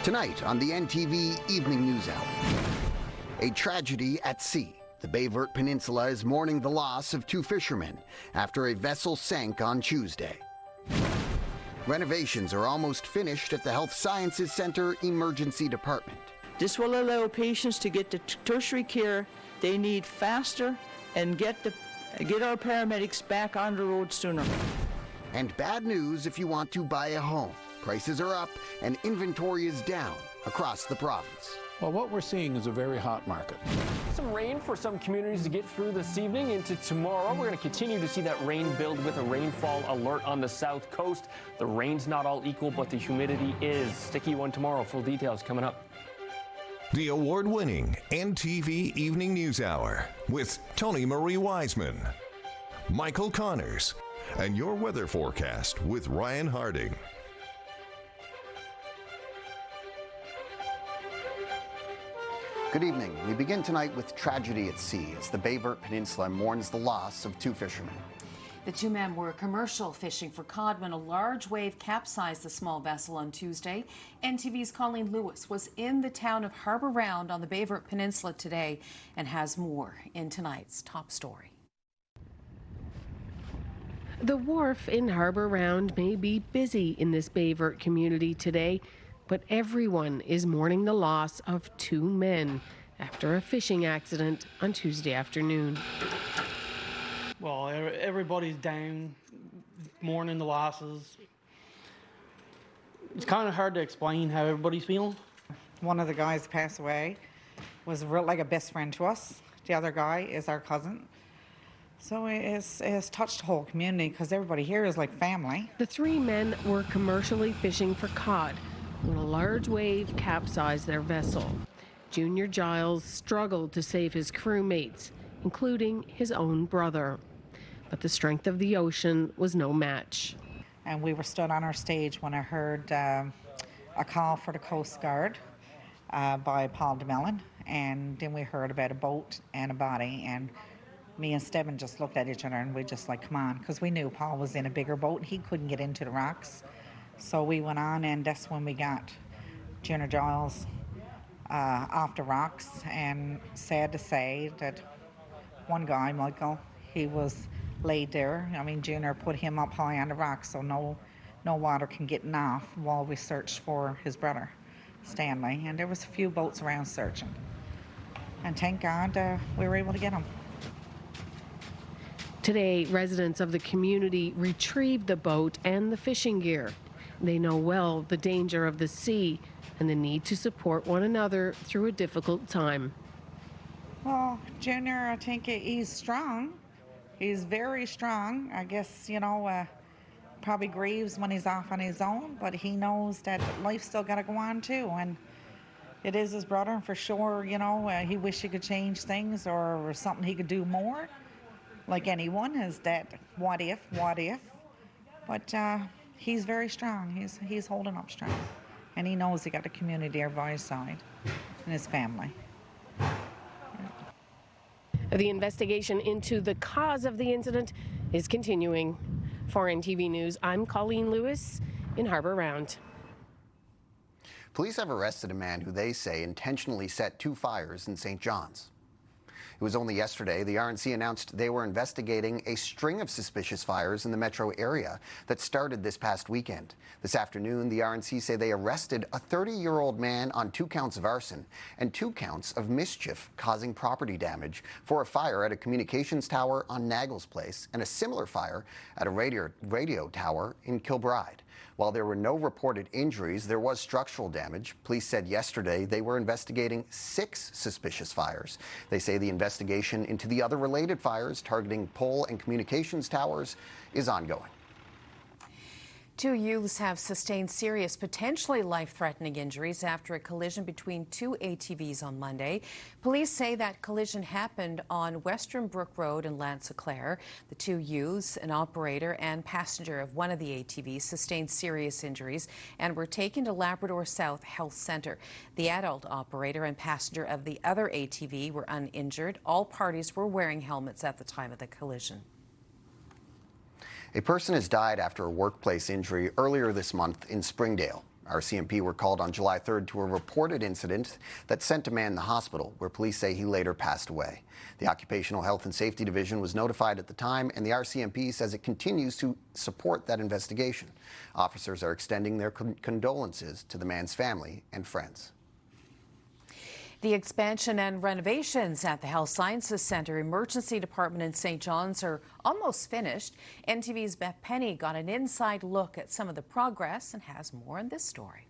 Tonight on the NTV Evening News Hour, a tragedy at sea. The Bayvert Peninsula is mourning the loss of two fishermen after a vessel sank on Tuesday. Renovations are almost finished at the Health Sciences Center Emergency Department. This will allow patients to get the tertiary care they need faster and get our paramedics back on the road sooner. And bad news if you want to buy a home. Prices are up and inventory is down across the province. Well, what we're seeing is a very hot market. Some rain for some communities to get through this evening into tomorrow. We're going to continue to see that rain build with a rainfall alert on the south coast. The rain's not all equal, but the humidity is. Sticky one tomorrow. Full details coming up. The award-winning NTV Evening News Hour with Tony Marie Wiseman, Michael Connors, and your weather forecast with Ryan Harding. Good evening. We begin tonight with tragedy at sea as the Bayvert Peninsula mourns the loss of two fishermen. The two men were commercial fishing for cod when a large wave capsized the small vessel on Tuesday. NTV's Colleen Lewis was in the town of Harbour Round on the Bayvert Peninsula today and has more in tonight's top story. The wharf in Harbour Round may be busy in this Bayvert community today, but everyone is mourning the loss of two men after a fishing accident on Tuesday afternoon. Well, everybody's down, mourning the losses. It's kind of hard to explain how everybody's feeling. One of the guys passed away, was like a best friend to us. The other guy is our cousin. So it's touched the whole community because everybody here is like family. The three men were commercially fishing for cod when a large wave capsized their vessel. Junior Giles struggled to save his crewmates, including his own brother. But the strength of the ocean was no match. And we were stood on our stage when I heard a call for the Coast Guard by Paul DeMellon, and then we heard about a boat and a body, and me and Steven just looked at each other and we just like, come on, because we knew Paul was in a bigger boat and he couldn't get into the rocks. So we went on, and that's when we got Junior Giles off the rocks, and sad to say that one guy, Michael, he was laid there. I mean, Junior put him up high on the rocks so no water can get off while we searched for his brother, Stanley, and there was a few boats around searching. And thank God we were able to get him. Today, residents of the community retrieved the boat and the fishing gear. They know well the danger of the sea and the need to support one another through a difficult time. Well, Junior, I think he's strong. He's very strong. I guess, probably grieves when he's off on his own, but he knows that life's still got to go on too. And it is his brother, and for sure, he wished he could change things or something he could do more. Like anyone, is that what if? But he's very strong. He's holding up strong. And he knows he got the community there by his side and his family. The investigation into the cause of the incident is continuing. For NTV News, I'm Colleen Lewis in Harbour Round. Police have arrested a man who they say intentionally set two fires in St. John's. It was only yesterday the RNC announced they were investigating a string of suspicious fires in the metro area that started this past weekend. This afternoon, the RNC say they arrested a 30-year-old man on 2 counts of arson and 2 counts of mischief causing property damage for a fire at a communications tower on Naggles Place and a similar fire at a radio tower in Kilbride. While there were no reported injuries, there was structural damage. Police said yesterday they were investigating 6 suspicious fires. They say the investigation into the other related fires targeting pole and communications towers is ongoing. 2 youths have sustained serious, potentially life-threatening injuries after a collision between 2 ATVs on Monday. Police say that collision happened on Western Brook Road in Lanse-Claire. The 2 youths, an operator and passenger of one of the ATVs, sustained serious injuries and were taken to Labrador South Health Centre. The adult operator and passenger of the other ATV were uninjured. All parties were wearing helmets at the time of the collision. A person has died after a workplace injury earlier this month in Springdale. RCMP were called on July 3rd to a reported incident that sent a man to the hospital, where police say he later passed away. The Occupational Health and Safety Division was notified at the time, and the RCMP says it continues to support that investigation. Officers are extending their condolences to the man's family and friends. The expansion and renovations at the Health Sciences Centre Emergency Department in St. John's are almost finished. NTV's Beth Penny got an inside look at some of the progress and has more in this story.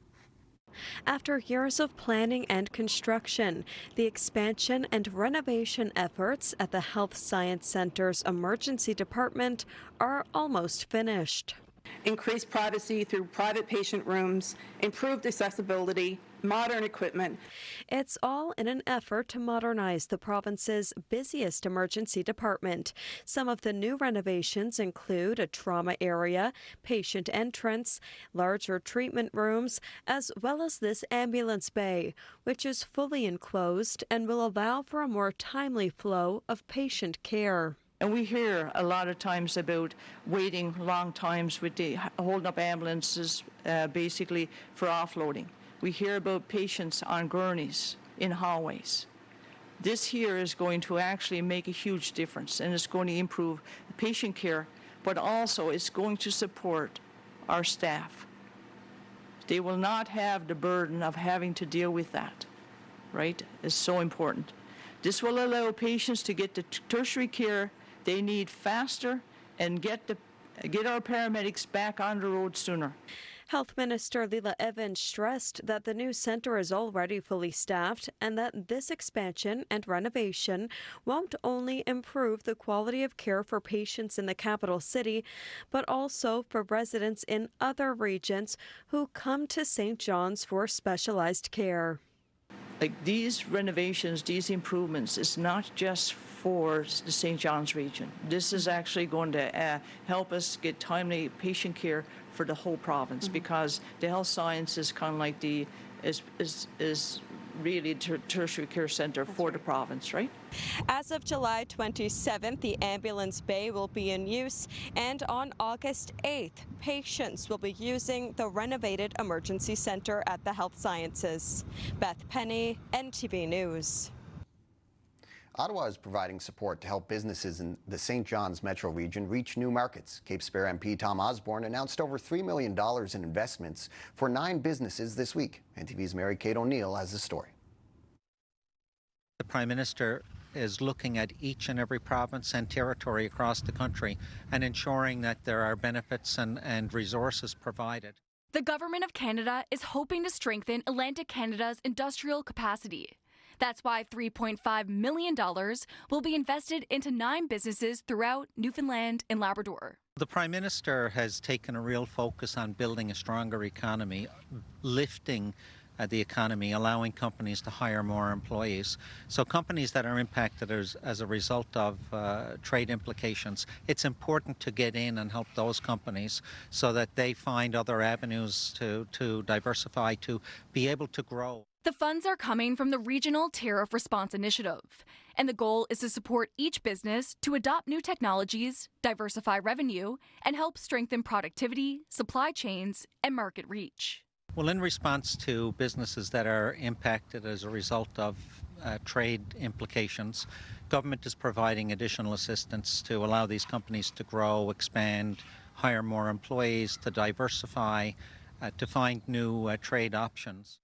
After years of planning and construction, the expansion and renovation efforts at the Health Science Centre's Emergency Department are almost finished. Increased privacy through private patient rooms, improved accessibility, modern equipment. It's all in an effort to modernize the province's busiest emergency department. Some of the new renovations include a trauma area, patient entrance, larger treatment rooms, as well as this ambulance bay, which is fully enclosed and will allow for a more timely flow of patient care. And we hear a lot of times about waiting long times with the holding up ambulances basically for offloading. We hear about patients on gurneys in hallways. This here is going to actually make a huge difference, and it's going to improve patient care, but also it's going to support our staff. They will not have the burden of having to deal with that, right? It's so important. This will allow patients to get the tertiary care they need faster and get our paramedics back on the road sooner. Health Minister Leela Evans stressed that the new centre is already fully staffed and that this expansion and renovation won't only improve the quality of care for patients in the capital city, but also for residents in other regions who come to St. John's for specialized care. Like these renovations, these improvements, it's not just for the St. John's region. This is actually going to help us get timely patient care for the whole province, because the health science is kind of like is really tertiary care centre for the province, right? As of July 27th, the ambulance bay will be in use, and on August 8th, patients will be using the renovated emergency centre at the Health Sciences. Beth Penny, NTV News. Ottawa is providing support to help businesses in the St. John's metro region reach new markets. Cape Spear MP Tom Osborne announced over $3 million in investments for 9 businesses this week. NTV's Mary Kate O'Neill has the story. The Prime Minister is looking at each and every province and territory across the country and ensuring that there are benefits and resources provided. The Government of Canada is hoping to strengthen Atlantic Canada's industrial capacity. That's why $3.5 million will be invested into 9 businesses throughout Newfoundland and Labrador. The Prime Minister has taken a real focus on building a stronger economy, lifting the economy, allowing companies to hire more employees. So companies that are impacted as a result of trade implications, it's important to get in and help those companies so that they find other avenues to diversify, to be able to grow. The funds are coming from the Regional Tariff Response Initiative, and the goal is to support each business to adopt new technologies, diversify revenue, and help strengthen productivity, supply chains, and market reach. Well, in response to businesses that are impacted as a result of trade implications, government is providing additional assistance to allow these companies to grow, expand, hire more employees, to diversify, to find new trade options.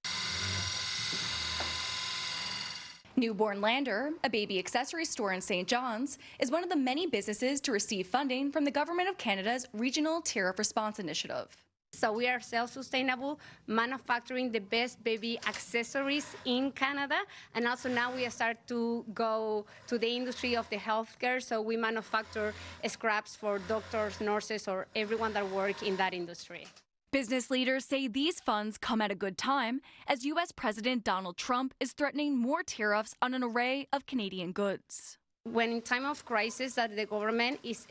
Newborn Lander, a baby accessory store in St. John's, is one of the many businesses to receive funding from the Government of Canada's Regional Tariff Response Initiative. So we are self-sustainable, manufacturing the best baby accessories in Canada, and also now we start to go to the industry of the healthcare, so we manufacture scraps for doctors, nurses, or everyone that work in that industry. Business leaders say these funds come at a good time as U.S. President Donald Trump is threatening more tariffs on an array of Canadian goods. when in time of crisis that the government is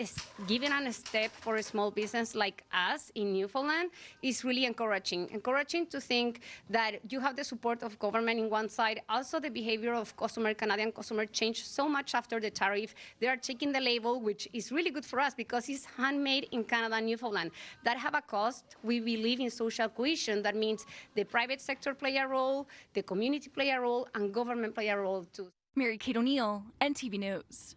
giving a step for a small business like us in Newfoundland is really encouraging. Encouraging to think that you have the support of government in one side. Also, the behavior of Canadian customer changed so much after the tariff. They are taking the label, which is really good for us because it's handmade in Canada and Newfoundland. That have a cost. We believe in social cohesion. That means the private sector play a role, the community play a role, and government play a role too. Mary Kate O'Neill, NTV News.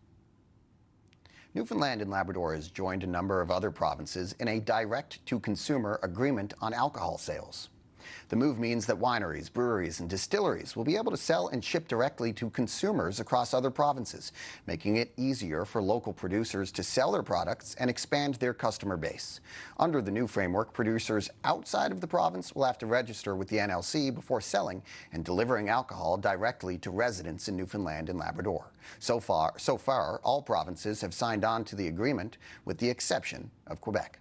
Newfoundland and Labrador has joined a number of other provinces in a direct-to-consumer agreement on alcohol sales. The move means that wineries, breweries, and distilleries will be able to sell and ship directly to consumers across other provinces, making it easier for local producers to sell their products and expand their customer base. Under the new framework, producers outside of the province will have to register with the NLC before selling and delivering alcohol directly to residents in Newfoundland and Labrador. So far, all provinces have signed on to the agreement, with the exception of Quebec.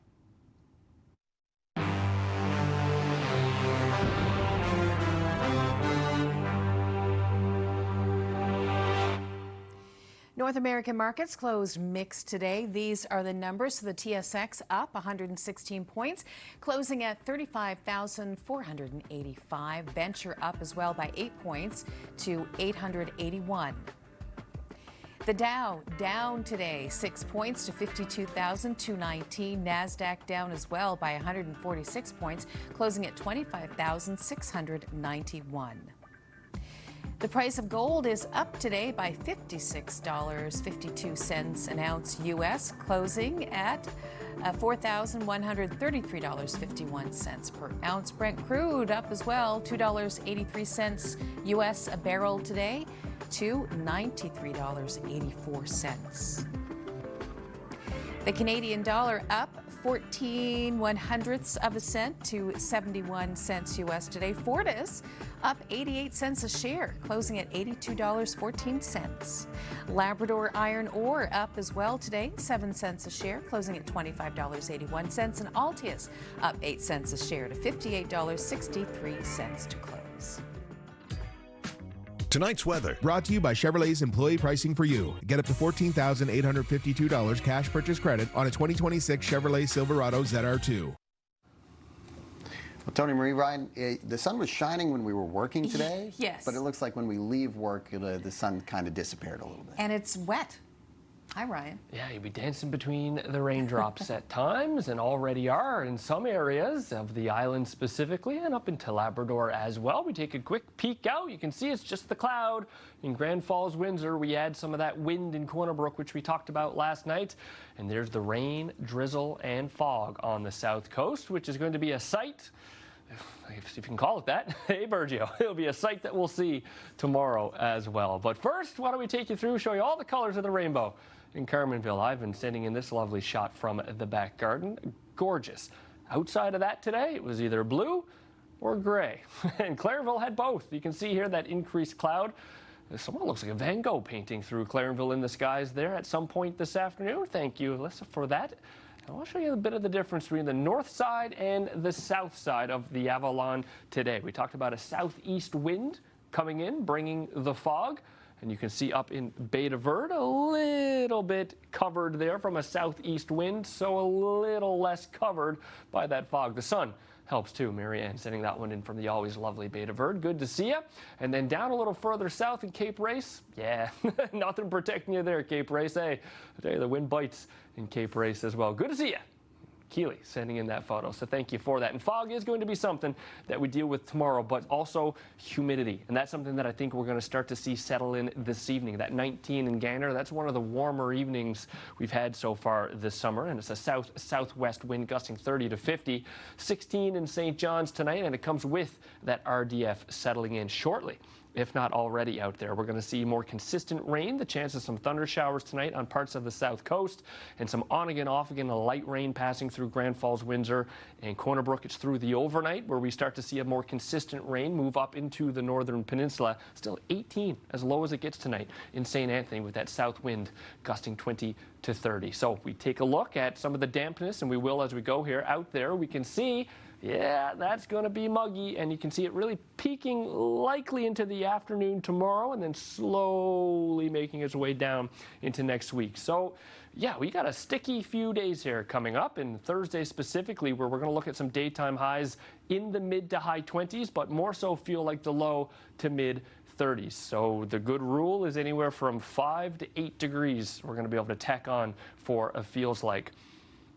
North American markets closed mixed today. These are the numbers. The TSX up 116 points, closing at 35,485. Venture up as well by 8 points to 881. The Dow down today 6 points to 52,219. NASDAQ down as well by 146 points, closing at 25,691. The price of gold is up today by $56.52 an ounce U.S., closing at $4,133.51 per ounce. Brent crude up as well, $2.83 U.S. a barrel today to $93.84. The Canadian dollar up 14/100ths of a cent to 71 cents U.S. today. Fortis up 88 cents a share, closing at $82.14. Labrador iron ore up as well today, 7 cents a share, closing at $25.81. And Altius up 8 cents a share to $58.63 to close. Tonight's weather brought to you by Chevrolet's Employee Pricing for You. Get up to $14,852 cash purchase credit on a 2026 Chevrolet Silverado ZR2. Well, Tony Marie, Ryan, the sun was shining when we were working today. Yes. But it looks like when we leave work, the sun kind of disappeared a little bit. And it's wet. Hi, Ryan. Yeah, you'll be dancing between the raindrops at times, and already are in some areas of the island specifically, and up into Labrador as well. We take a quick peek out. You can see it's just the cloud. In Grand Falls, Windsor, we had some of that wind in Corner Brook, which we talked about last night. And there's the rain, drizzle, and fog on the south coast, which is going to be a sight, if you can call it that. Hey, Bergio, it'll be a sight that we'll see tomorrow as well. But first, why don't we take you through, show you all the colors of the rainbow in Carmanville. I've been standing in this lovely shot from the back garden. Gorgeous. Outside of that today, it was either blue or gray. And Clarenville had both. You can see here that increased cloud. Someone looks like a Van Gogh painting through Clarenville in the skies there at some point this afternoon. Thank you, Alyssa, for that. And I'll show you a bit of the difference between the north side and the south side of the Avalon today. We talked about a southeast wind coming in, bringing the fog. And you can see up in Bay de Verde, a little bit covered there from a southeast wind, so a little less covered by that fog. The sun helps too. Marianne sending that one in from the always lovely Bay de Verde. Good to see you. And then down a little further south in Cape Race, yeah, nothing protecting you there, Cape Race. Hey, I tell you, the wind bites in Cape Race as well. Good to see you. Keeley sending in that photo, so thank you for that. And fog is going to be something that we deal with tomorrow, but also humidity. And that's something that I think we're going to start to see settle in this evening. That 19 in Gander, that's one of the warmer evenings we've had so far this summer. And it's a southwest wind gusting 30 to 50. 16 in St. John's tonight, and it comes with that RDF settling in shortly, if not already out there. We're going to see more consistent rain, the chance of some thunder showers tonight on parts of the south coast, and some on-again, off-again, light rain passing through Grand Falls, Windsor, and Corner Brook. It's through the overnight where we start to see a more consistent rain move up into the northern peninsula. Still 18, as low as it gets tonight in St. Anthony with that south wind gusting 20 to 30. So if we take a look at some of the dampness, and we will as we go here out there, we can see, yeah, that's going to be muggy, and you can see it really peaking likely into the afternoon tomorrow and then slowly making its way down into next week. So yeah, we got a sticky few days here coming up, and Thursday specifically, where we're going to look at some daytime highs in the mid to high 20s, but more so feel like the low to mid 30s. So the good rule is anywhere from 5 to 8 degrees we're going to be able to tack on for a feels like.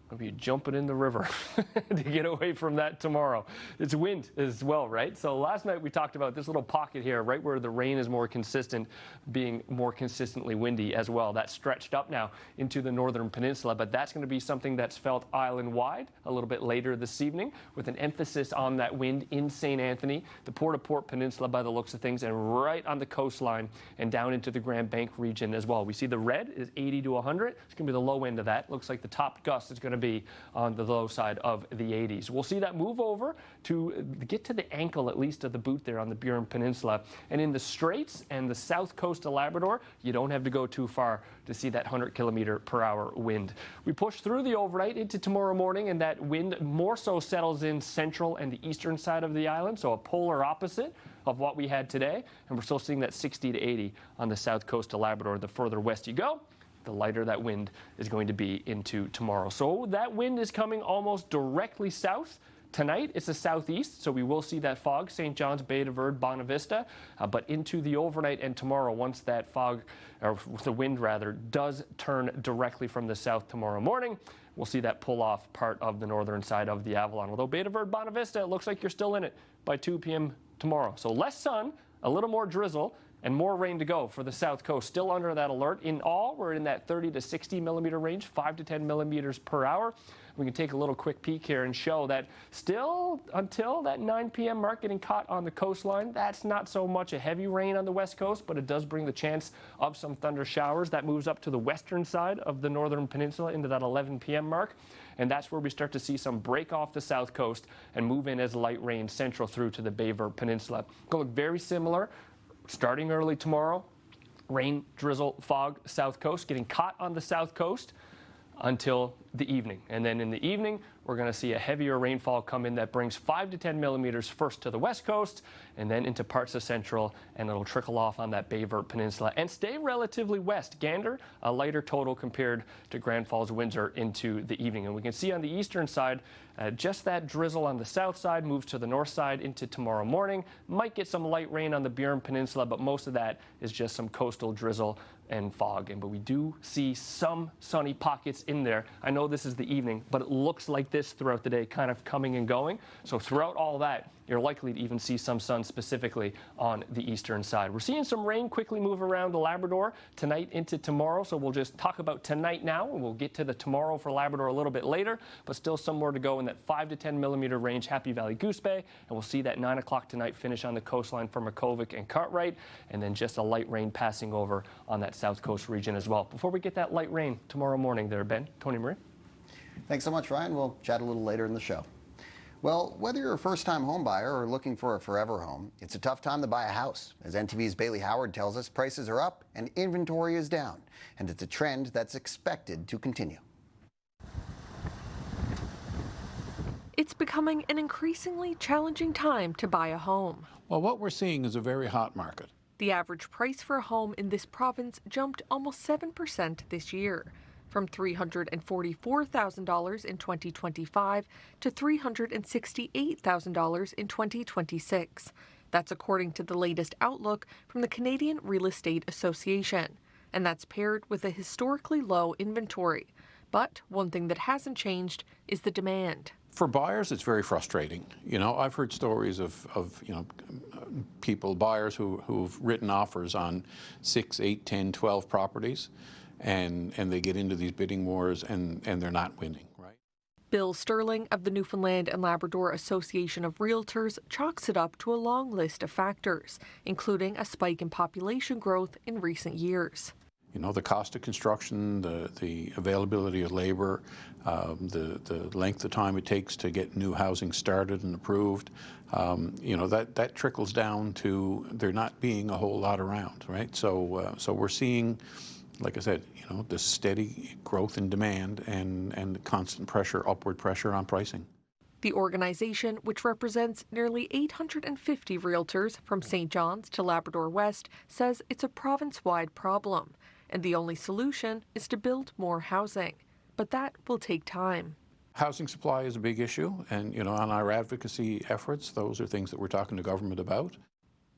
I'll be jumping in the river to get away from that tomorrow. It's wind as well, right? So last night we talked about this little pocket here, right where the rain is more consistent, being more consistently windy as well. That's stretched up now into the northern peninsula, but that's going to be something that's felt island-wide a little bit later this evening, with an emphasis on that wind in St. Anthony, the Port-au-Port Peninsula by the looks of things, and right on the coastline and down into the Grand Bank region as well. We see the red is 80 to 100. It's going to be the low end of that. Looks like the top gust is going to be on the low side of the 80s. We'll see that move over to get to the ankle, at least, of the boot there on the Burin Peninsula. And in the Straits and the south coast of Labrador, you don't have to go too far to see that 100-kilometer-per-hour wind. We push through the overnight into tomorrow morning, and that wind more so settles in central and the eastern side of the island, so a polar opposite of what we had today. And we're still seeing that 60 to 80 on the south coast of Labrador. The further west you go, the lighter that wind is going to be into tomorrow. So that wind is coming almost directly south. Tonight, it's a southeast, so we will see that fog, St. John's, Bay de Verde, Bonavista, but into the overnight and tomorrow, once that fog, or the wind rather, does turn directly from the south tomorrow morning, we'll see that pull off part of the northern side of the Avalon. Although Bay de Verde, Bonavista, it looks like you're still in it by 2 p.m. tomorrow. So less sun, a little more drizzle, and more rain to go for the south coast. Still under that alert. In all, we're in that 30 to 60 millimeter range, 5 to 10 millimeters per hour. We can take a little quick peek here and show that still until that 9 p.m. mark getting caught on the coastline, that's not so much a heavy rain on the west coast, but it does bring the chance of some thunder showers. That moves up to the western side of the northern peninsula into that 11 p.m. mark. And that's where we start to see some break off the south coast and move in as light rain central through to the Bay Verte Peninsula. Going to look very similar. Starting early tomorrow, rain, drizzle, fog, south coast, getting caught on the south coast until the evening. And then in the evening, we're going to see a heavier rainfall come in that brings 5 to 10 millimeters first to the west coast and then into parts of central, and it'll trickle off on that Bay Verte Peninsula and stay relatively west. Gander, a lighter total compared to Grand Falls, Windsor into the evening. And we can see on the eastern side, just that drizzle on the south side moves to the north side into tomorrow morning. Might get some light rain on the Burin Peninsula, but most of that is just some coastal drizzle and fog. But we do see some sunny pockets in there. I know this is the evening, but it looks like this throughout the day, kind of coming and going. So throughout all that, you're likely to even see some sun specifically on the eastern side. We're seeing some rain quickly move around the Labrador tonight into tomorrow, so we'll just talk about tonight now, and we'll get to the tomorrow for Labrador a little bit later, but still somewhere to go in that 5 to 10 millimeter range, Happy Valley, Goose Bay, and we'll see that 9 o'clock tonight finish on the coastline for Makovic and Cartwright, and then just a light rain passing over on that south coast region as well. Before we get that light rain tomorrow morning there, Ben, Tony Marie. Thanks so much, Ryan. We'll chat a little later in the show. Well, whether you're a first-time home buyer or looking for a forever home, it's a tough time to buy a house. As NTV's Bailey Howard tells us, prices are up and inventory is down, and it's a trend that's expected to continue. It's becoming an increasingly challenging time to buy a home. Well, what we're seeing is a very hot market. The average price for a home in this province jumped almost 7% this year, from $344,000 in 2025 to $368,000 in 2026. That's according to the latest outlook from the Canadian Real Estate Association, and that's paired with a historically low inventory. But one thing that hasn't changed is the demand. For buyers, it's very frustrating. You know, I've heard stories of people, buyers who've written offers on 6, 8, 10, 12 properties, and they get into these bidding wars and they're not winning, right? Bill Sterling of the Newfoundland and Labrador Association of Realtors chalks it up to a long list of factors, including a spike in population growth in recent years. You know, the cost of construction, the availability of labor, the length of time it takes to get new housing started and approved, you know, that trickles down to there not being a whole lot around, right? So we're seeing, like I said, you know, the steady growth in demand and the constant pressure, upward pressure on pricing. The organization, which represents nearly 850 realtors from St. John's to Labrador West, says it's a province-wide problem, and the only solution is to build more housing. But that will take time. Housing supply is a big issue, and, you know, on our advocacy efforts, those are things that we're talking to government about.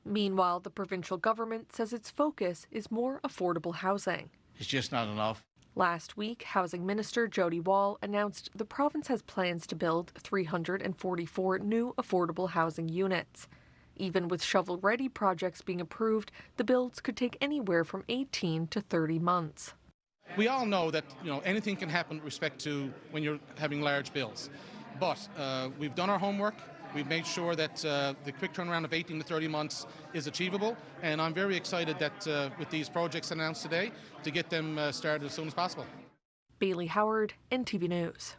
Meanwhile, the provincial government says its focus is more affordable housing. It's just not enough. Last week, Housing Minister Jody Wall announced the province has plans to build 344 new affordable housing units. Even with shovel-ready projects being approved, the builds could take anywhere from 18 to 30 months. We all know that, you know, anything can happen with respect to when you're having large bills. But we've done our homework. We've made sure that the quick turnaround of 18 to 30 months is achievable, and I'm very excited that with these projects announced today, to get them started as soon as possible. Bailey Howard, NTV News.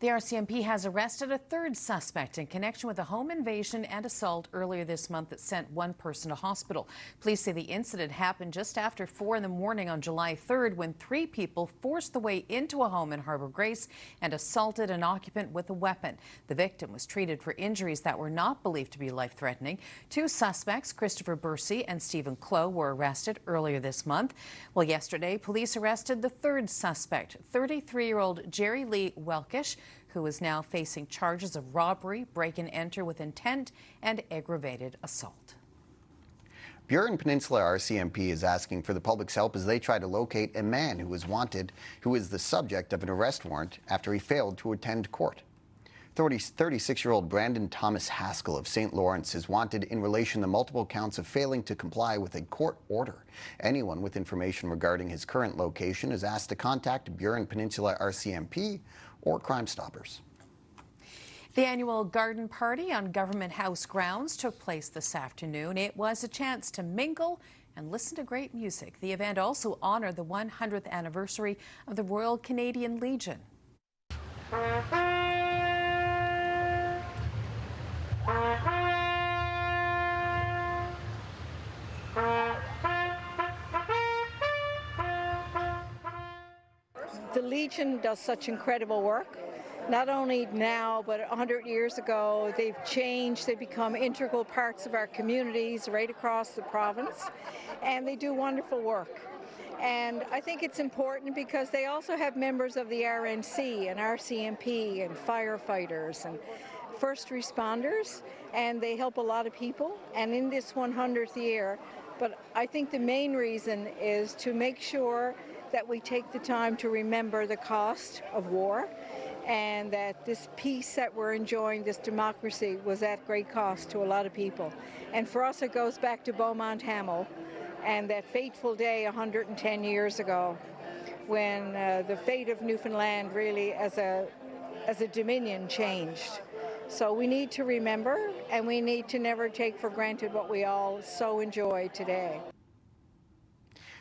The RCMP has arrested a third suspect in connection with a home invasion and assault earlier this month that sent one person to hospital. Police say the incident happened just after 4 in the morning on July 3rd when 3 people forced their way into a home in Harbour Grace and assaulted an occupant with a weapon. The victim was treated for injuries that were not believed to be life-threatening. 2 suspects, Christopher Bursey and Stephen Clough, were arrested earlier this month. Well, yesterday, police arrested the third suspect, 33-year-old Jerry Lee Welkish, who is now facing charges of robbery, break-and-enter with intent, and aggravated assault. Burin Peninsula RCMP is asking for the public's help as they try to locate a man who is wanted, who is the subject of an arrest warrant after he failed to attend court. 36-year-old Brandon Thomas Haskell of St. Lawrence is wanted in relation to multiple counts of failing to comply with a court order. Anyone with information regarding his current location is asked to contact Burin Peninsula RCMP or Crime Stoppers. The annual garden party on Government House grounds took place this afternoon. It was a chance to mingle and listen to great music. The event also honored the 100th anniversary of the Royal Canadian Legion. The Legion does such incredible work. Not only now, but 100 years ago, they've changed. They've become integral parts of our communities right across the province, and they do wonderful work. And I think it's important because they also have members of the RNC and RCMP and firefighters and first responders, and they help a lot of people. And in this 100th year, but I think the main reason is to make sure that we take the time to remember the cost of war, and that this peace that we're enjoying, this democracy, was at great cost to a lot of people. And for us, it goes back to Beaumont Hamel and that fateful day 110 years ago when the fate of Newfoundland really as a dominion changed. So we need to remember, and we need to never take for granted what we all so enjoy today.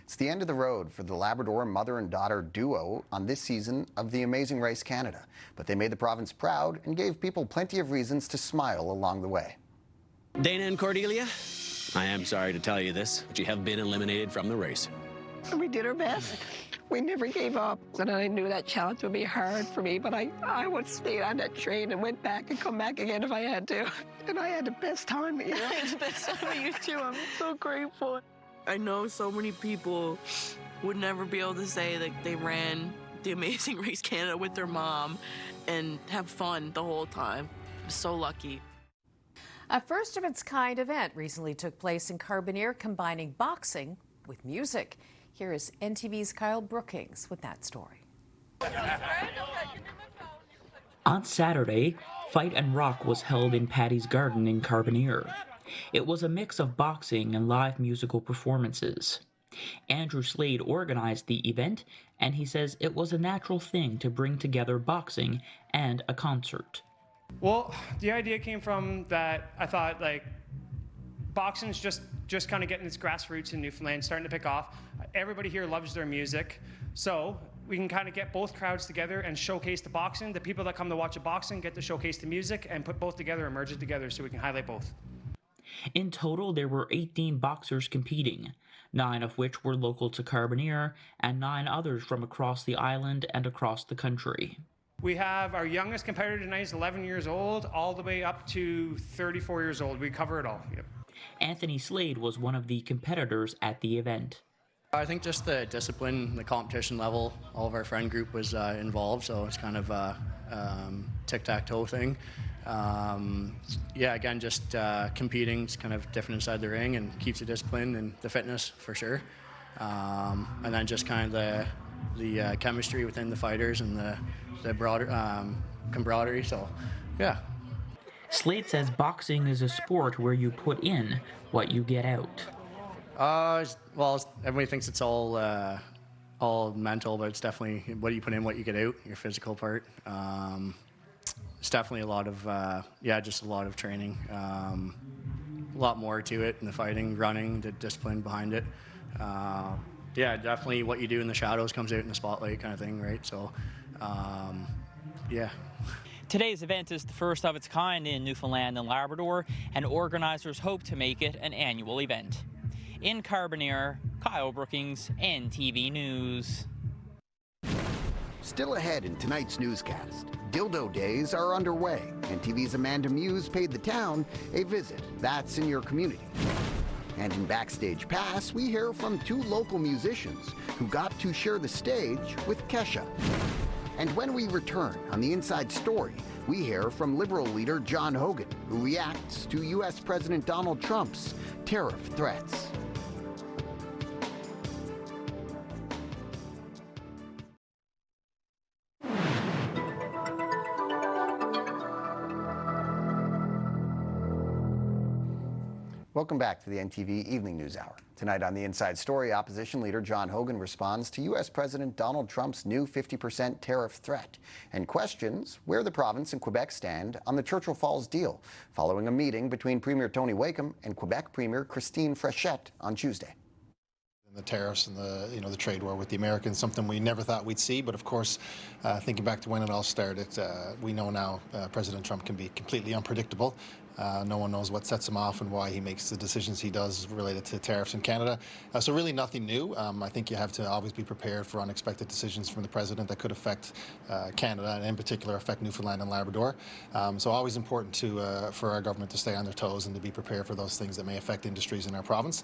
It's the end of the road for the Labrador mother and daughter duo on this season of The Amazing Race Canada. But they made the province proud and gave people plenty of reasons to smile along the way. Dana and Cordelia, I am sorry to tell you this, but you have been eliminated from the race. We did our best. We never gave up. And I knew that challenge would be hard for me, but I would stay on that train and went back and come back again if I had to. And I had the best time, you know. I had the best time with you too. I'm so grateful. I know so many people would never be able to say that they ran the Amazing Race Canada with their mom and have fun the whole time. I'm so lucky. A first-of-its-kind event recently took place in Carbonear, combining boxing with music. Here is NTV's Kyle Brookings with that story. On Saturday, Fight and Rock was held in Paddy's Garden in Carbonear. It was a mix of boxing and live musical performances. Andrew Slade organized the event, and he says it was a natural thing to bring together boxing and a concert. Well, the idea came from that I thought, like, boxing's just kind of getting its grassroots in Newfoundland, starting to pick off. Everybody here loves their music, so we can kind of get both crowds together and showcase the boxing. The people that come to watch the boxing get to showcase the music and put both together and merge it together so we can highlight both. In total, there were 18 boxers competing, 9 of which were local to Carbonear and 9 others from across the island and across the country. We have our youngest competitor tonight is 11 years old, all the way up to 34 years old. We cover it all. Yep. Anthony Slade was one of the competitors at the event. I think just the discipline, the competition level, all of our friend group was involved, so it's kind of a tic-tac-toe thing. Yeah, again, just competing, it's kind of different inside the ring and keeps the discipline and the fitness for sure. And then just kind of the chemistry within the fighters and the broader camaraderie, so yeah. Slade says boxing is a sport where you put in what you get out. Well, everybody thinks it's all mental, but it's definitely what you put in, what you get out, your physical part. It's definitely a lot of, just a lot of training. A lot more to it in the fighting, running, the discipline behind it. Definitely what you do in the shadows comes out in the spotlight kind of thing, right? So, yeah. Today's event is the first of its kind in Newfoundland and Labrador, and organizers hope to make it an annual event. In Carbonear, Kyle Brookings, NTV News. Still ahead in tonight's newscast, Dildo Days are underway, and TV's Amanda Muse paid the town a visit. That's in your community. And in Backstage Pass, we hear from 2 local musicians who got to share the stage with Kesha. And when we return on The Inside Story, we hear from Liberal leader John Hogan, who reacts to U.S. President Donald Trump's tariff threats. Welcome back to the NTV Evening News Hour. Tonight on The Inside Story, opposition leader John Hogan responds to U.S. President Donald Trump's new 50% tariff threat and questions where the province and Quebec stand on the Churchill Falls deal, following a meeting between Premier Tony Wakeham and Quebec Premier Christine Fréchette on Tuesday. The tariffs and the trade war with the Americans, something we never thought we'd see. But of course, thinking back to when it all started, we know now President Trump can be completely unpredictable. No one knows what sets him off and why he makes the decisions he does related to tariffs in Canada. So really nothing new. I think you have to always be prepared for unexpected decisions from the president that could affect Canada and in particular affect Newfoundland and Labrador. So always important for our government to stay on their toes and to be prepared for those things that may affect industries in our province.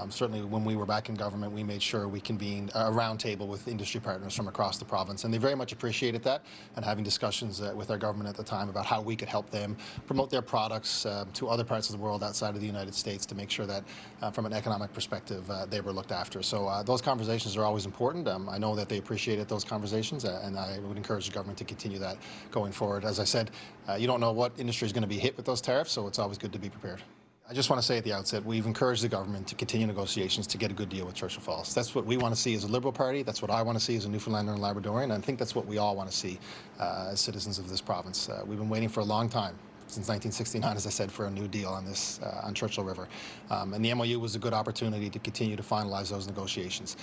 Certainly when we were back in government, we made sure we convened a roundtable with industry partners from across the province, and they very much appreciated that, and having discussions with our government at the time about how we could help them promote their products to other parts of the world outside of the United States to make sure that from an economic perspective they were looked after. So those conversations are always important. I know that they appreciated those conversations, and I would encourage the government to continue that going forward. As I said, you don't know what industry is going to be hit with those tariffs, so it's always good to be prepared. I just want to say at the outset, we've encouraged the government to continue negotiations to get a good deal with Churchill Falls. That's what we want to see as a Liberal Party. That's what I want to see as a Newfoundlander and Labradorian. And I think that's what we all want to see as citizens of this province. We've been waiting for a long time, since 1969, as I said, for a new deal on this on Churchill River. And the MOU was a good opportunity to continue to finalize those negotiations.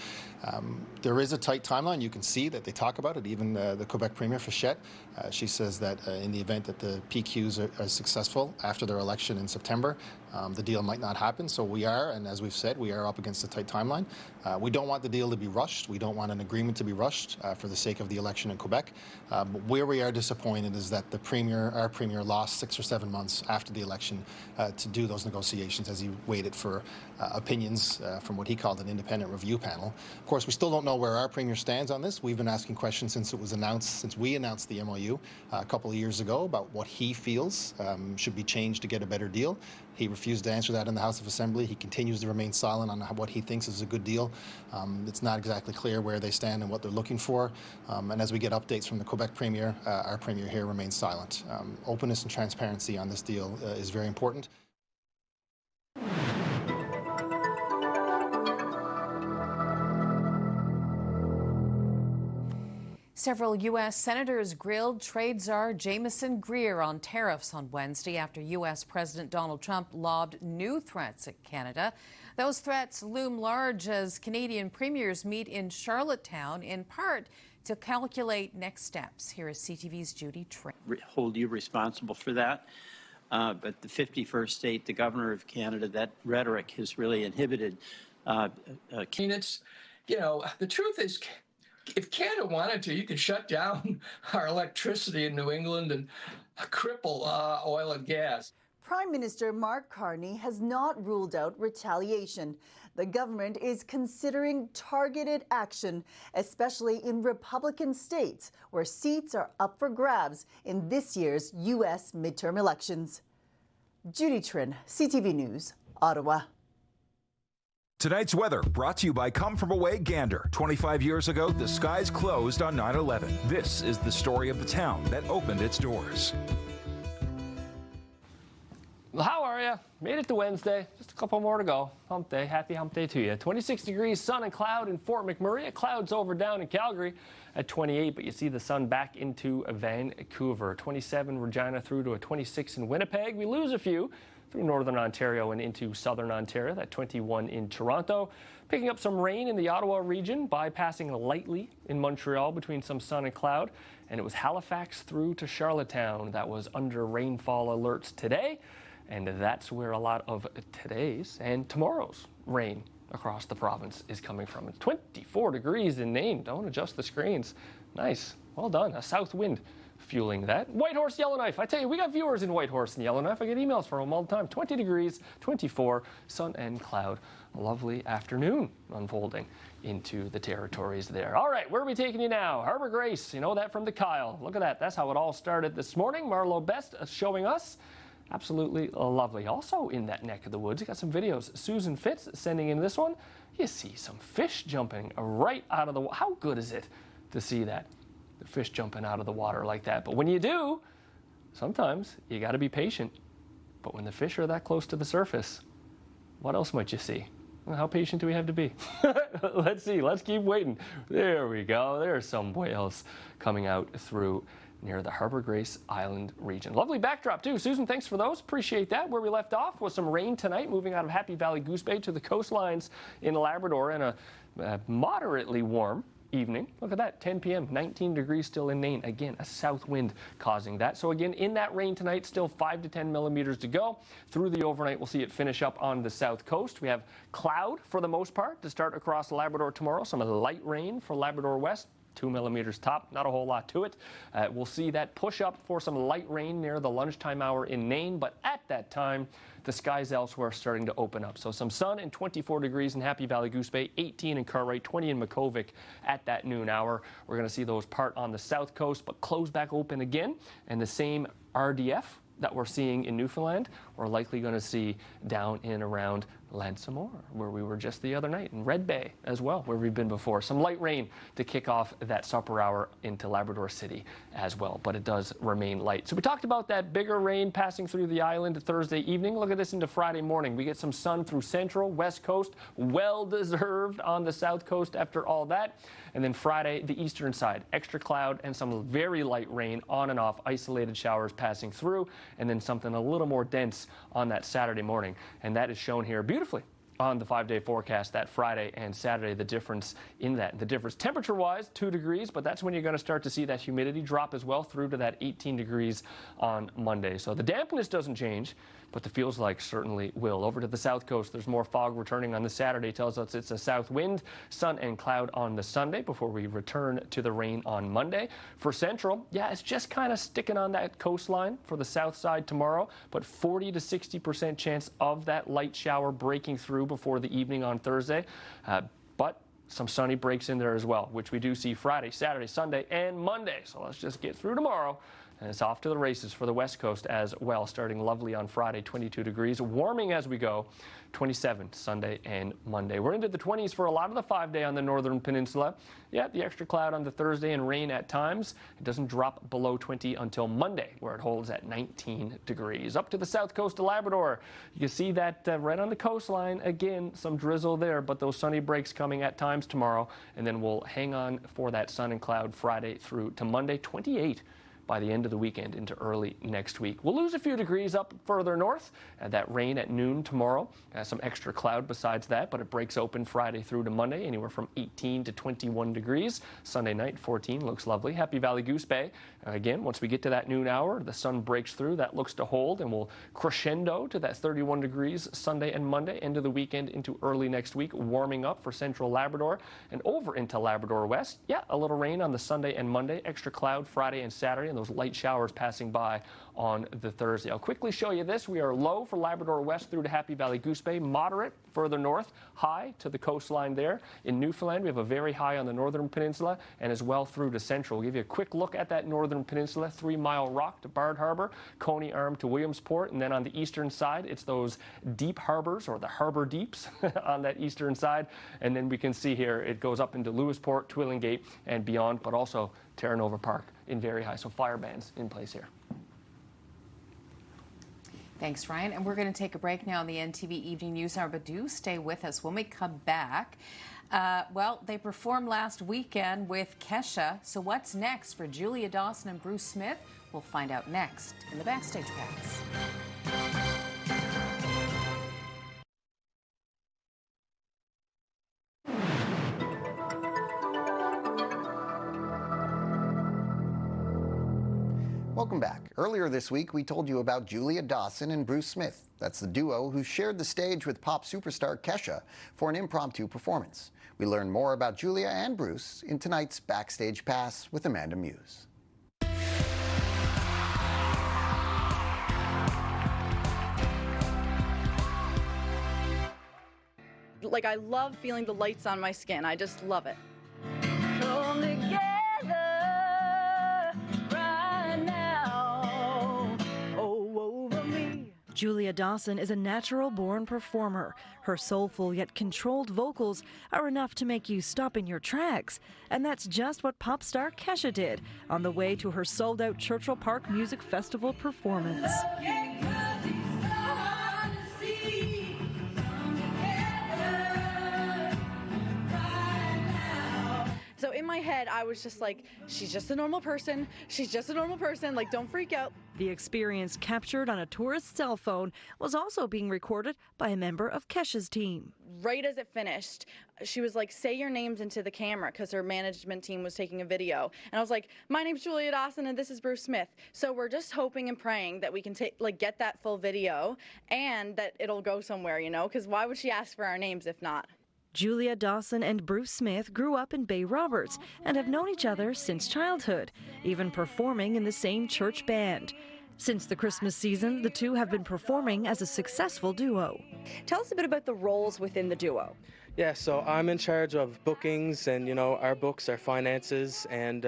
There is a tight timeline. You can see that they talk about it. Even the Quebec Premier Fréchette, she says that in the event that the PQs are successful after their election in September, the deal might not happen. So we are, and as we've said, we are up against a tight timeline. We don't want the deal to be rushed. We don't want an agreement to be rushed for the sake of the election in Quebec. But where we are disappointed is that our Premier lost 6 or 7 months after the election to do those negotiations as he waited for opinions from what he called an independent review panel. Of course, we still don't know where our Premier stands on this. We've been asking questions since we announced the MOU a couple of years ago about what he feels should be changed to get a better deal. He refused to answer that in the House of Assembly. He continues to remain silent on what he thinks is a good deal. It's not exactly clear where they stand and what they're looking for. And as we get updates from the Quebec Premier, our Premier here remains silent. Openness and transparency on this deal is very important. Several U.S. senators grilled trade czar Jamieson Greer on tariffs on Wednesday after U.S. President Donald Trump lobbed new threats at Canada. Those threats loom large as Canadian premiers meet in Charlottetown, in part to calculate next steps. Here is CTV's Judy Train. Hold you responsible for that. but the 51st state, the governor of Canada, that rhetoric has really inhibited. It's, the truth is, if Canada wanted to, you could shut down our electricity in New England and cripple oil and gas. Prime Minister Mark Carney has not ruled out retaliation. The government is considering targeted action, especially in Republican states where seats are up for grabs in this year's U.S. midterm elections. Judy Trin, CTV News, Ottawa. Tonight's weather brought to you by Come From Away Gander. 25 years ago, the skies closed on 9/11. This is the story of the town that opened its doors. Well, how are you? Made it to Wednesday. Just a couple more to go. Hump day. Happy hump day to you. 26 degrees, sun and cloud in Fort McMurray. Clouds over down in Calgary at 28, but you see the sun back into Vancouver. 27 Regina through to a 26 in Winnipeg. We lose a few through northern Ontario and into southern Ontario. That 21 in Toronto. Picking up some rain in the Ottawa region, bypassing lightly in Montreal between some sun and cloud. And it was Halifax through to Charlottetown that was under rainfall alerts today. And that's where a lot of today's and tomorrow's rain across the province is coming from. It's 24 degrees in Nain. Don't adjust the screens. Nice. Well done. A south wind fueling that. Whitehorse, Yellowknife. I tell you, we got viewers in Whitehorse and Yellowknife. I get emails from them all the time. 20 degrees, 24, sun and cloud. A lovely afternoon unfolding into the territories there. All right, where are we taking you now? Harbor Grace. You know that from the Kyle. Look at that. That's how it all started this morning. Marlo Best showing us. Absolutely lovely. Also in that neck of the woods, you got some videos. Susan Fitz sending in this one. You see some fish jumping right out of the water. How good is it to see that? The fish jumping out of the water like that. But when you do, sometimes you got to be patient. But when the fish are that close to the surface, what else might you see? Well, how patient do we have to be? Let's see. Let's keep waiting. There we go. There's some whales coming out through near the Harbor Grace Island region. Lovely backdrop too. Susan, thanks for those. Appreciate that. Where we left off was some rain tonight, moving out of Happy Valley Goose Bay to the coastlines in Labrador, and a moderately warm evening. Look at that, 10 p.m., 19 degrees still in Nain. Again, a south wind causing that. So again, in that rain tonight, still 5 to 10 millimeters to go. Through the overnight, we'll see it finish up on the south coast. We have cloud for the most part to start across Labrador tomorrow. Some light rain for Labrador West. 2 millimeters top, not a whole lot to it. We'll see that push up for some light rain near the lunchtime hour in Nain, but at that time, the skies elsewhere are starting to open up. So some sun and 24 degrees in Happy Valley Goose Bay, 18 in Cartwright, 20 in Makovic at that noon hour. We're going to see those part on the south coast, but close back open again, and the same RDF that we're seeing in Newfoundland, we're likely going to see down in around Lansamore, where we were just the other night, and Red Bay as well, where we've been before. Some light rain to kick off that supper hour into Labrador City as well, but it does remain light. So we talked about that bigger rain passing through the island Thursday evening. Look at this into Friday morning. We get some sun through central, west coast, well-deserved on the south coast after all that. And then Friday, the eastern side, extra cloud and some very light rain on and off, isolated showers passing through, and then something a little more dense on that Saturday morning. And that is shown here beautifully on the 5-day forecast, that Friday and Saturday, the difference in that. The difference temperature-wise, 2 degrees, but that's when you're going to start to see that humidity drop as well through to that 18 degrees on Monday. So the dampness doesn't change, but the feels like certainly will. Over to the south coast, there's more fog returning on the Saturday. Tells us it's a south wind, sun and cloud on the Sunday before we return to the rain on Monday. For central, yeah, it's just kind of sticking on that coastline for the south side tomorrow, but 40 to 60% chance of that light shower breaking through before the evening on Thursday. But some sunny breaks in there as well, which we do see Friday, Saturday, Sunday, and Monday. So let's just get through tomorrow. And it's off to the races for the west coast as well, starting lovely on Friday, 22 degrees, warming as we go, 27 Sunday and Monday. We're into the 20s for a lot of the 5-day on the northern peninsula. Yeah, the extra cloud on the Thursday and rain at times. It doesn't drop below 20 until Monday, where it holds at 19 degrees. Up to the south coast of Labrador, you can see that right on the coastline. Again, some drizzle there, but those sunny breaks coming at times tomorrow, and then we'll hang on for that sun and cloud Friday through to Monday, 28. by the end of the weekend into early next week. We'll lose a few degrees up further north. That rain at noon tomorrow. Some extra cloud besides that, but it breaks open Friday through to Monday, anywhere from 18 to 21 degrees. Sunday night, 14, looks lovely. Happy Valley Goose Bay. Again, once we get to that noon hour, the sun breaks through. That looks to hold, and we'll crescendo to that 31 degrees Sunday and Monday, end of the weekend into early next week, warming up for central Labrador and over into Labrador West. Yeah, a little rain on the Sunday and Monday, extra cloud Friday and Saturday, and those light showers passing by on the Thursday. I'll quickly show you this. We are low for Labrador West through to Happy Valley Goose Bay, moderate further north, high to the coastline there. In Newfoundland, we have a very high on the northern peninsula and as well through to central. We'll give you a quick look at that northern peninsula, 3 Mile Rock to Bard Harbor, Coney Arm to Williamsport, and then on the eastern side, it's those deep harbors or the harbor deeps on that eastern side. And then we can see here, it goes up into Lewisport, Twillingate, and beyond, but also Terra Nova Park in very high. So fire bans in place here. Thanks, Ryan. And we're going to take a break now on the NTV Evening News Hour, but do stay with us when we come back. Well, they performed last weekend with Kesha. So what's next for Julia Dawson and Bruce Smith? We'll find out next in the Backstage Pass. Welcome back. Earlier this week, we told you about Julia Dawson and Bruce Smith. That's the duo who shared the stage with pop superstar Kesha for an impromptu performance. We learn more about Julia and Bruce in tonight's Backstage Pass with Amanda Muse. Like, I love feeling the lights on my skin. I just love it. Come together right now, oh, over me. Julia Dawson is a natural-born performer. Her soulful yet controlled vocals are enough to make you stop in your tracks. And that's just what pop star Kesha did on the way to her sold-out Churchill Park Music Festival performance. So in my head, I was just like, she's just a normal person. She's just a normal person. Like, don't freak out. The experience, captured on a tourist's cell phone, was also being recorded by a member of Kesha's team. Right as it finished, she was like, say your names into the camera, because her management team was taking a video. And I was like, my name's Julia Dawson and this is Bruce Smith. So we're just hoping and praying that we can get that full video and that it'll go somewhere, you know, because why would she ask for our names if not? Julia Dawson and Bruce Smith grew up in Bay Roberts and have known each other since childhood, even performing in the same church band. Since the Christmas season, the two have been performing as a successful duo. Tell us a bit about the roles within the duo. Yeah, so I'm in charge of bookings and, you know, our books, our finances, and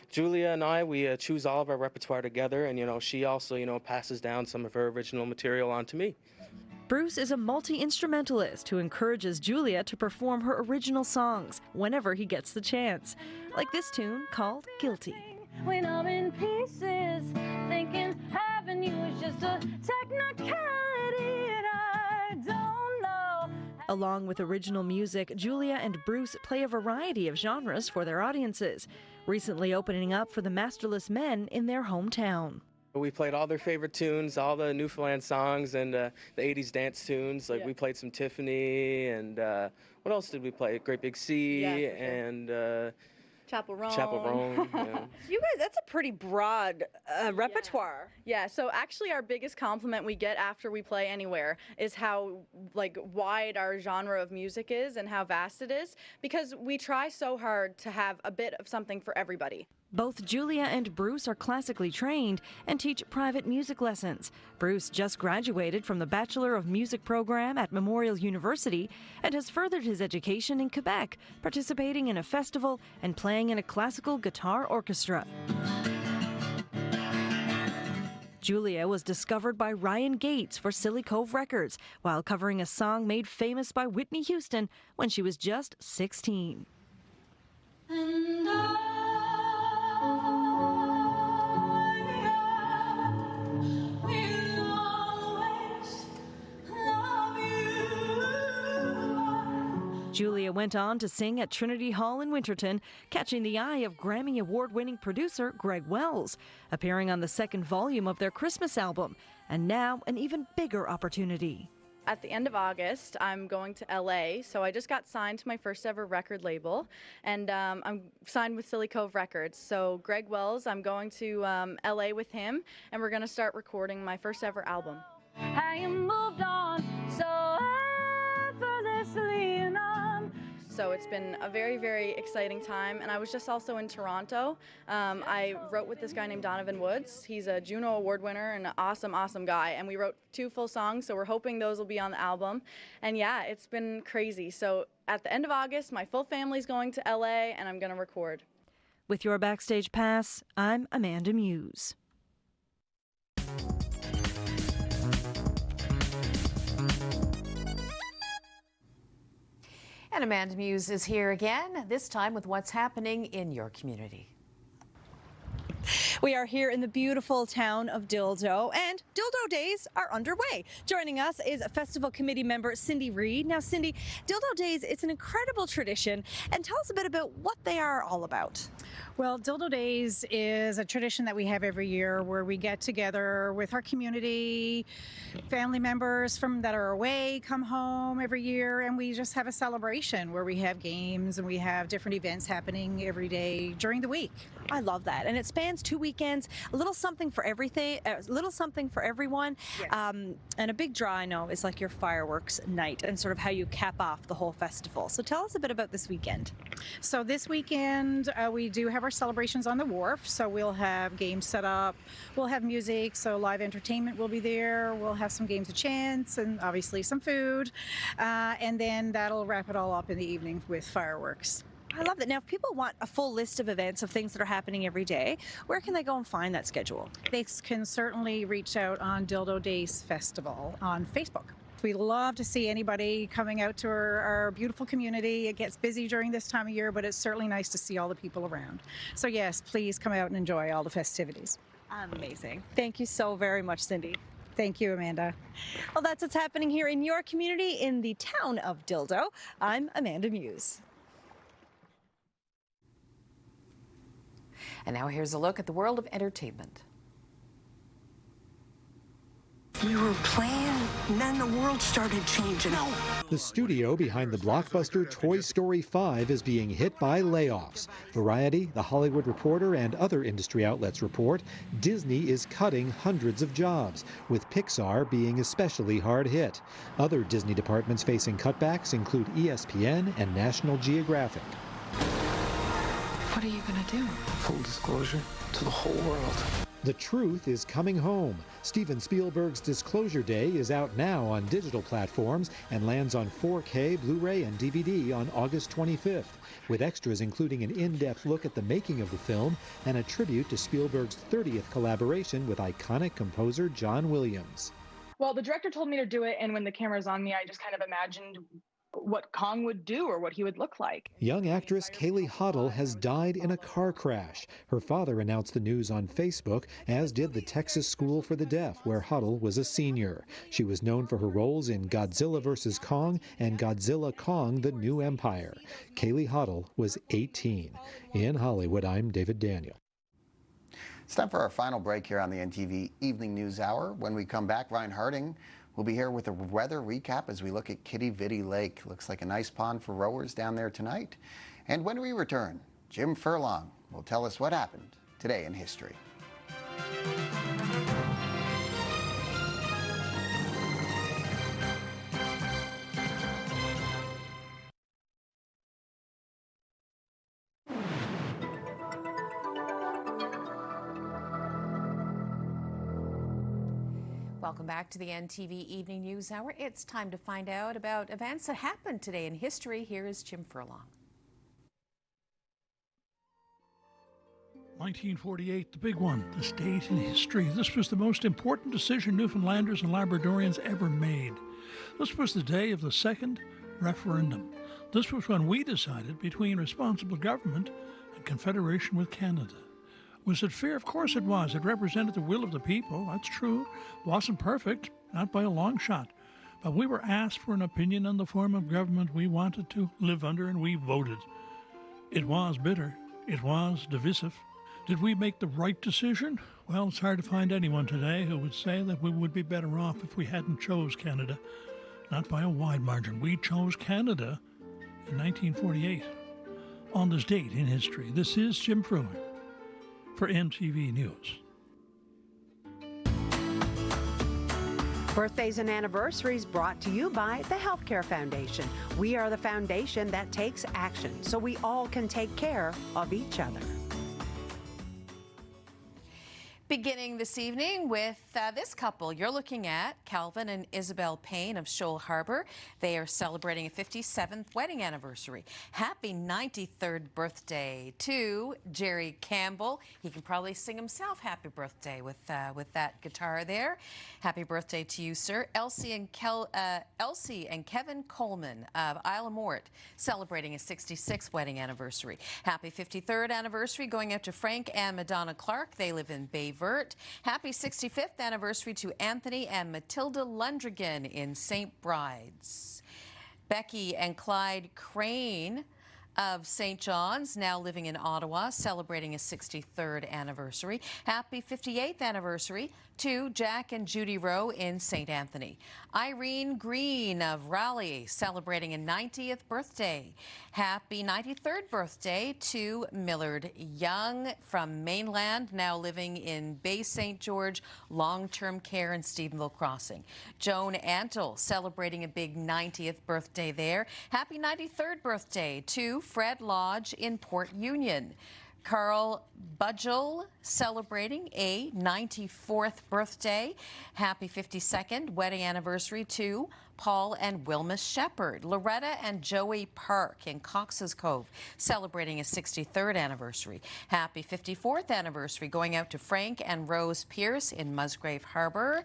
Julia and I, we choose all of our repertoire together, and, you know, she also, you know, passes down some of her original material onto me. Bruce is a multi-instrumentalist who encourages Julia to perform her original songs whenever he gets the chance, like this tune called Guilty. When I'm in pieces, thinking having you is just a technicality and I don't know. Along with original music, Julia and Bruce play a variety of genres for their audiences, recently opening up for the Masterless Men in their hometown. We played all their favorite tunes, all the Newfoundland songs and the 80s dance tunes. Like, we played some Tiffany and what else did we play? Great Big Sea and Chapel Roan. Yeah. You guys, that's a pretty broad repertoire. Yeah, so actually our biggest compliment we get after we play anywhere is how wide our genre of music is and how vast it is, because we try so hard to have a bit of something for everybody. Both Julia and Bruce are classically trained and teach private music lessons. Bruce just graduated from the Bachelor of Music program at Memorial University and has furthered his education in Quebec, participating in a festival and playing in a classical guitar orchestra. Julia was discovered by Ryan Gates for Silly Cove Records while covering a song made famous by Whitney Houston when she was just 16. Julia went on to sing at Trinity Hall in Winterton, catching the eye of Grammy Award-winning producer Greg Wells, appearing on the second volume of their Christmas album, and now an even bigger opportunity. At the end of August, I'm going to LA, so I just got signed to my first ever record label, and I'm signed with Silly Cove Records. So Greg Wells, I'm going to LA with him, and we're going to start recording my first ever album. How you moved on so effortlessly, and So it's been a very, very exciting time, and I was just also in Toronto. I wrote with this guy named Donovan Woods. He's a Juno Award winner and an awesome, awesome guy, and we wrote 2 full songs, so we're hoping those will be on the album. And yeah, it's been crazy. So at the end of August, my full family's going to LA, and I'm going to record. With your Backstage Pass, I'm Amanda Muse. And Amanda Muse is here again, this time with what's happening in your community. We are here in the beautiful town of Dildo, and Dildo Days are underway. Joining us is Festival Committee member Cindy Reed. Now, Cindy, Dildo Days, it's an incredible tradition, and tell us a bit about what they are all about. Well, Dildo Days is a tradition that we have every year where we get together with our community, family members from that are away come home every year, and we just have a celebration where we have games and we have different events happening every day during the week. I love that, and it spans 2 weekends, a little something for everything, a little something for everyone. Yes. And a big draw, I know, is like your fireworks night and sort of how you cap off the whole festival. So tell us a bit about this weekend. So this weekend we do have our celebrations on the wharf, so we'll have games set up, we'll have music, so live entertainment will be there, we'll have some games of chance and obviously some food, and then that'll wrap it all up in the evening with fireworks. I love that. Now, if people want a full list of events of things that are happening every day, where can they go and find that schedule? They can certainly reach out on Dildo Days Festival on Facebook. We love to see anybody coming out to our beautiful community. It gets busy during this time of year, but it's certainly nice to see all the people around. So yes, please come out and enjoy all the festivities. Amazing. Thank you so very much, Cindy. Thank you, Amanda. Well, that's what's happening here in your community in the town of Dildo. I'm Amanda Muse. And now here's a look at the world of entertainment. We were playing, and then the world started changing. No. The studio behind the blockbuster Toy Story 5 is being hit by layoffs. Variety, The Hollywood Reporter, and other industry outlets report Disney is cutting hundreds of jobs, with Pixar being especially hard hit. Other Disney departments facing cutbacks include ESPN and National Geographic. What are you going to do? Full disclosure to the whole world. The truth is coming home. Steven Spielberg's Disclosure Day is out now on digital platforms and lands on 4K, Blu-ray, and DVD on August 25th, with extras including an in-depth look at the making of the film and a tribute to Spielberg's 30th collaboration with iconic composer John Williams. Well, the director told me to do it, and when the camera's on me, I just kind of imagined what Kong would do or what he would look like. Young actress Kaylee Huddle has died in a car crash. Her father announced the news on Facebook, as did the Texas School for the Deaf, where Huddle was a senior. She was known for her roles in Godzilla vs. Kong and Godzilla Kong: The New Empire. Kaylee Huddle was 18. In Hollywood, I'm David Daniel. It's time for our final break here on the NTV Evening News Hour. When we come back, Ryan Harding will be here with a weather recap as we look at Kitty Vitty Lake. Looks like a nice pond for rowers down there tonight. And when we return, Jim Furlong will tell us what happened today in history. Welcome back to the NTV Evening News Hour. It's time to find out about events that happened today in history. Here is Jim Furlong. 1948, the big one, this date in history. This was the most important decision Newfoundlanders and Labradorians ever made. This was the day of the second referendum. This was when we decided between responsible government and confederation with Canada. Was it fair? Of course it was. It represented the will of the people. That's true. Wasn't perfect, not by a long shot. But we were asked for an opinion on the form of government we wanted to live under, and we voted. It was bitter. It was divisive. Did we make the right decision? Well, it's hard to find anyone today who would say that we would be better off if we hadn't chose Canada. Not by a wide margin. We chose Canada in 1948. On this date in history, this is Jim Fruin for NTV News. Birthdays and anniversaries brought to you by the Healthcare Foundation. We are the foundation that takes action so we all can take care of each other. Beginning this evening with this couple. You're looking at Calvin and Isabel Payne of Shoal Harbour. They are celebrating a 57th wedding anniversary. Happy 93rd birthday to Jerry Campbell. He can probably sing himself happy birthday with that guitar there. Happy birthday to you, sir. Elsie and Kevin Coleman of Isle of Mort celebrating a 66th wedding anniversary. Happy 53rd anniversary going out to Frank and Madonna Clark. They live in Bayvert. Happy 65th anniversary to Anthony and Matilda Lundrigan in St. Bride's. Becky and Clyde Crane of St. John's, now living in Ottawa, celebrating a 63rd anniversary. Happy 58th anniversary to Jack and Judy Rowe in St. Anthony. Irene Green of Raleigh, celebrating a 90th birthday. Happy 93rd birthday to Millard Young from mainland, now living in Bay St. George, long-term care in Stephenville Crossing. Joan Antle, celebrating a big 90th birthday there. Happy 93rd birthday to Fred Lodge in Port Union. Carl Budgel celebrating a 94th birthday. Happy 52nd wedding anniversary to Paul and Wilma Shepherd. Loretta and Joey Park in Cox's Cove celebrating a 63rd anniversary. Happy 54th anniversary going out to Frank and Rose Pierce in Musgrave Harbour.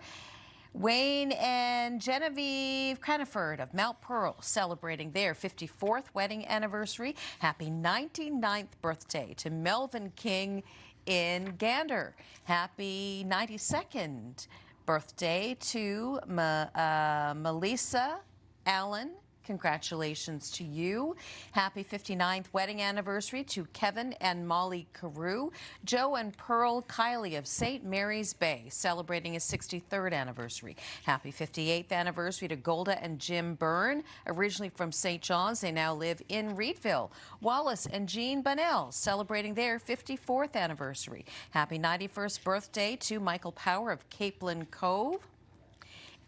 Wayne and Genevieve Craniford of Mount Pearl celebrating their 54th wedding anniversary. Happy 99th birthday to Melvin King in Gander. Happy 92nd birthday to Melissa Allen. Congratulations to you. Happy 59th wedding anniversary to Kevin and Molly Carew. Joe and Pearl Kiley of St. Mary's Bay celebrating a 63rd anniversary. Happy 58th anniversary to Golda and Jim Byrne. Originally from St. John's, they now live in Reedville. Wallace and Jean Bunnell celebrating their 54th anniversary. Happy 91st birthday to Michael Power of Capeland Cove.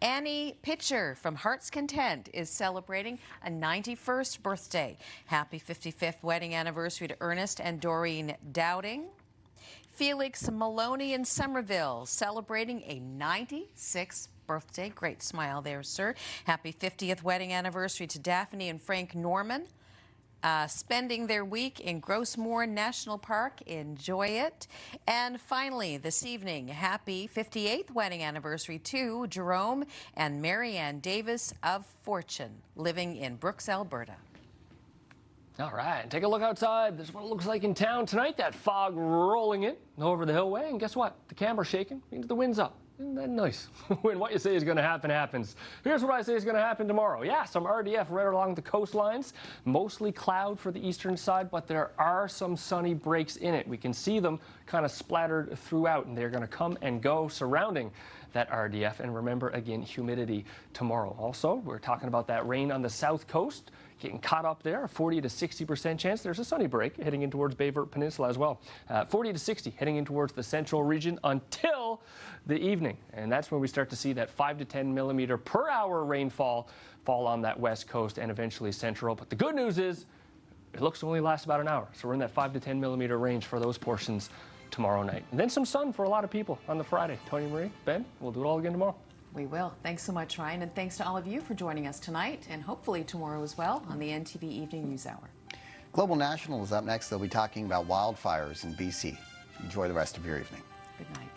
Annie Pitcher from Heart's Content is celebrating a 91st birthday. Happy 55th wedding anniversary to Ernest and Doreen Dowding. Felix Maloney in Somerville celebrating a 96th birthday. Great smile there, sir. Happy 50th wedding anniversary to Daphne and Frank Norman. Spending their week in Grossmore National Park. Enjoy it. And finally, this evening, happy 58th wedding anniversary to Jerome and Marianne Davis of Fortune, living in Brooks, Alberta. All right, take a look outside. This is what it looks like in town tonight. That fog rolling in over the hillway. And guess what? The camera's shaking, means the wind's up. Isn't that nice? When what you say is going to happen happens. Here's what I say is going to happen tomorrow. Yeah, some RDF right along the coastlines. Mostly cloud for the eastern side, but there are some sunny breaks in it. We can see them kind of splattered throughout, and they're going to come and go surrounding that RDF. And remember, again, humidity tomorrow. Also, we're talking about that rain on the south coast. Getting caught up there, a 40 to 60% chance. There's a sunny break heading in towards Bayvert Peninsula as well. 40 to 60 heading in towards the central region until the evening. And that's when we start to see that 5 to 10 millimeter per hour rainfall fall on that west coast and eventually central. But the good news is it looks to only last about an hour. So we're in that 5 to 10 millimeter range for those portions tomorrow night. And then some sun for a lot of people on the Friday. Tony Marie, Ben, we'll do it all again tomorrow. We will. Thanks so much, Ryan, and thanks to all of you for joining us tonight and hopefully tomorrow as well on the NTV Evening News Hour. Global National is up next. They'll be talking about wildfires in BC. Enjoy the rest of your evening. Good night.